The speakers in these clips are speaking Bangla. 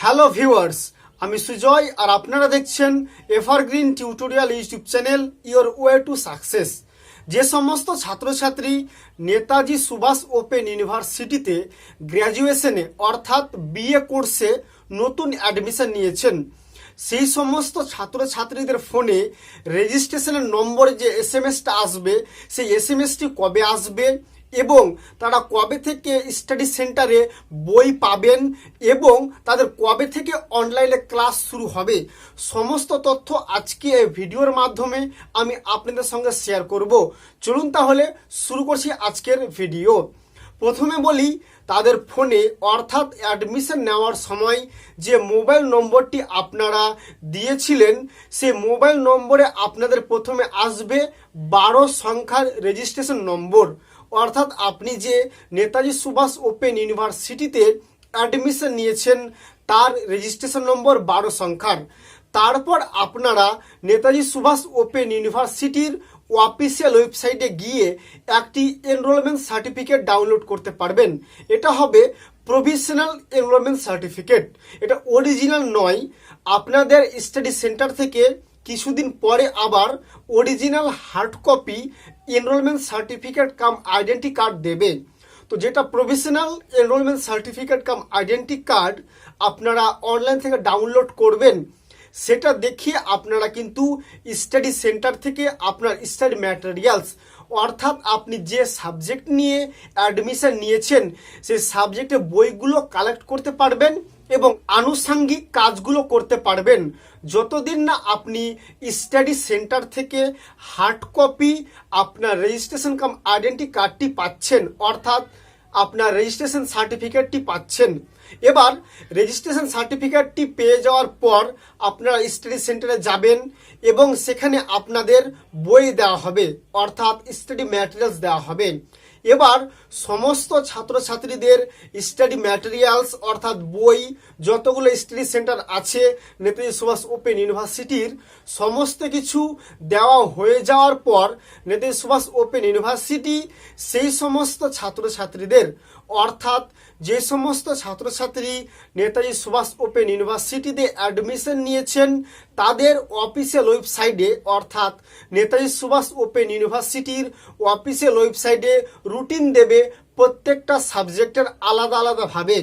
হ্যালো ভিউয়ার্স, আমি সুজয় আর আপনারা দেখছেন evergreen tutorial YouTube channel your way to success. যে সমস্ত ছাত্রছাত্রী নেতাজি সুভাষ ওপেন ইউনিভার্সিটিতে গ্র্যাজুয়েশনে অর্থাৎ বিএ কোর্সে নতুন অ্যাডমিশন নিয়েছেন, সেই সমস্ত ছাত্রছাত্রীদের ফোনে রেজিস্ট্রেশনের নম্বরে যে এসএমএসটা আসবে, সেই এসএমএসটি কবে আসবে এবং তারা কবে থেকে স্টাডি সেন্টারে বই পাবেন এবং তাদের কবে থেকে অনলাইনে ক্লাস শুরু হবে, সমস্ত তথ্য আজকে এই ভিডিওর মাধ্যমে আমি আপনাদের সঙ্গে শেয়ার করব। চলুন তাহলে শুরু করছি আজকের ভিডিও। প্রথমে বলি, তাদের ফোনে অর্থাৎ অ্যাডমিশন নেওয়ার সময় যে মোবাইল নম্বরটি আপনারা দিয়েছিলেন, সেই মোবাইল নম্বরে আপনাদের প্রথমে আসবে 12 সংখ্যার রেজিস্ট্রেশন নম্বর। অর্থাৎ আপনি যে নেতাজি সুভাষ ওপেন ইউনিভার্সিটিতে অ্যাডমিশন নিয়েছেন তার রেজিস্ট্রেশন নম্বর 12 সংখ্যার। তারপর আপনারা নেতাজি সুভাষ ওপেন ইউনিভার্সিটির অফিসিয়াল ওয়েবসাইটে গিয়ে একটি এনরোলমেন্ট সার্টিফিকেট ডাউনলোড করতে পারবেন। এটা হবে প্রভিশনাল এনরোলমেন্ট সার্টিফিকেট, এটা অরিজিনাল নয়। আপনাদের স্টাডি সেন্টার থেকে কিছুদিন পরে আবার original hard copy enrolment certificate কাম আইডেন্টি কার্ড দেবে। তো যেটা প্রভিশনাল এনরোলমেন্ট সার্টিফিকেট কাম আইডেন্টি কার্ড আপনারা অনলাইন থেকে ডাউনলোড করবেন, সেটা দেখিয়ে আপনারা কিন্তু স্টাডি সেন্টার থেকে আপনার স্টাডি ম্যাটেরিয়ালস অর্থাৎ আপনি যে সাবজেক্ট নিয়ে অ্যাডমিশন নিয়েছেন সেই সাবজেক্টের বইগুলো কালেক্ট করতে পারবেন এবং আনুষঙ্গিক কাজগুলো করতে পারবেন, যতদিন না আপনি স্টাডি সেন্টার থেকে হার্ড কপি আপনার রেজিস্ট্রেশন কাম আইডেন্টি কার্ডটি পাচ্ছেন, অর্থাৎ আপনার রেজিস্ট্রেশন সার্টিফিকেটটি পাচ্ছেন। এবার রেজিস্ট্রেশন সার্টিফিকেটটি পেয়ে যাওয়ার পর আপনারা স্টাডি সেন্টারে যাবেন এবং সেখানে আপনাদের বই দেওয়া হবে, অর্থাৎ স্টাডি ম্যাটেরিয়ালস দেওয়া হবে। এবার সমস্ত ছাত্রছাত্রীদের স্টাডি ম্যাটেরিয়ালস অর্থাৎ বই যতগুলো স্টাডি সেন্টার আছে নেতাজি সুভাষ ওপেন ইউনিভার্সিটির, সমস্ত কিছু দেওয়া হয়ে যাওয়ার পর নেতাজি সুভাষ ওপেন ইউনিভার্সিটি সেই সমস্ত ছাত্রছাত্রীদের অর্থাৎ যে সমস্ত ছাত্রছাত্রী নেতাজি সুভাষ ওপেন ইউনিভার্সিটিতে অ্যাডমিশন নিয়েছেন তাদের অফিসিয়াল ওয়েবসাইটে অর্থাৎ নেতাজি সুভাষ ওপেন ইউনিভার্সিটির অফিসিয়াল ওয়েবসাইটে রুটিন দেবে প্রত্যেকটা সাবজেক্টের আলাদা আলাদাভাবে।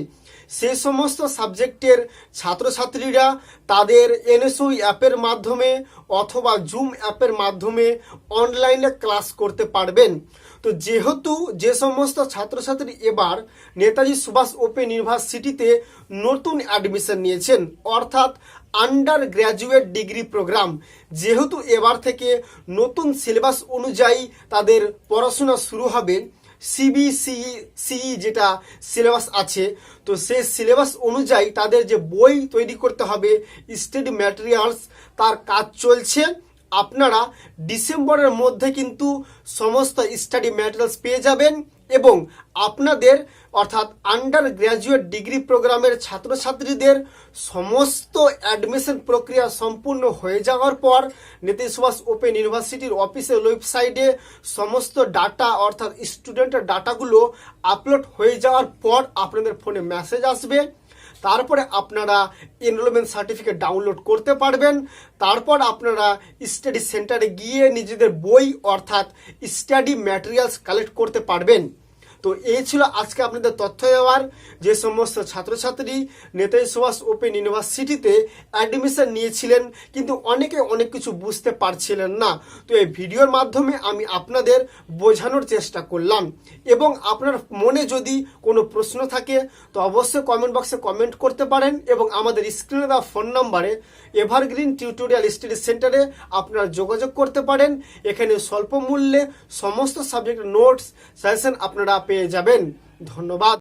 সেই সমস্ত সাবজেক্টের ছাত্রছাত্রীরা তাদের NSOU অ্যাপের মাধ্যমে অথবা জুম অ্যাপের মাধ্যমে অনলাইনে ক্লাস করতে পারবেন। তো যেহেতু যে সমস্ত ছাত্রছাত্রী এবার নেতাজি সুভাষ ওপেন ইউনিভার্সিটিতে নতুন অ্যাডমিশন নিয়েছেন অর্থাৎ আন্ডার গ্র্যাজুয়েট ডিগ্রি প্রোগ্রাম, যেহেতু এবার থেকে নতুন সিলেবাস অনুযায়ী তাদের পড়াশোনা শুরু হবে, সিবিসিই যেটা সিলেবাস আছে, তো সেই সিলেবাস অনুযায়ী তাদের যে বই তৈরি করতে হবে স্টাডি ম্যাটেরিয়ালস তার কাজ চলছে। আপনারা ডিসেম্বরের মধ্যে কিন্তু সমস্ত স্টাডি ম্যাটেরিয়ালস পেয়ে যাবেন এবং আপনাদের অর্থাৎ আন্ডার গ্র্যাজুয়েট ডিগ্রি প্রোগ্রামের ছাত্রছাত্রীদের সমস্ত অ্যাডমিশন প্রক্রিয়া সম্পূর্ণ হয়ে যাওয়ার পর নেতাজি সুভাষ ওপেন ইউনিভার্সিটির অফিসিয়াল ওয়েবসাইটে সমস্ত ডাটা অর্থাৎ স্টুডেন্টের ডাটাগুলো আপলোড হয়ে যাওয়ার পর আপনাদের ফোনে মেসেজ আসবে। তারপরে আপনারা এনরোলমেন্ট সার্টিফিকেট ডাউনলোড করতে পারবেন। তারপর আপনারা স্টাডি সেন্টারে গিয়ে নিজেদের বই অর্থাৎ স্টাডি ম্যাটেরিয়ালস কালেক্ট করতে পারবেন। তো এই ছিল আজকে আপনাদের তথ্য দেওয়ার। যে সমস্ত ছাত্রছাত্রী নেতাজি সুভাষ ওপেন ইউনিভার্সিটিতে অ্যাডমিশন নিয়েছিলেন কিন্তু অনেকে অনেক কিছু বুঝতে পারছিলেন না, তো এই ভিডিওর মাধ্যমে আমি আপনাদের বোঝানোর চেষ্টা করলাম। এবং আপনার মনে যদি কোনো প্রশ্ন থাকে তো অবশ্যই কমেন্ট বক্সে কমেন্ট করতে পারেন এবং আমাদের স্ক্রিনে দেওয়া ফোন নম্বরে এভারগ্রিন টিউটোরিয়াল স্টাডি সেন্টারে আপনারা যোগাযোগ করতে পারেন। এখানে স্বল্প মূল্যে সমস্ত সাবজেক্টের নোটস সাজেশন আপনারা পেয়ে যাবেন। ধন্যবাদ।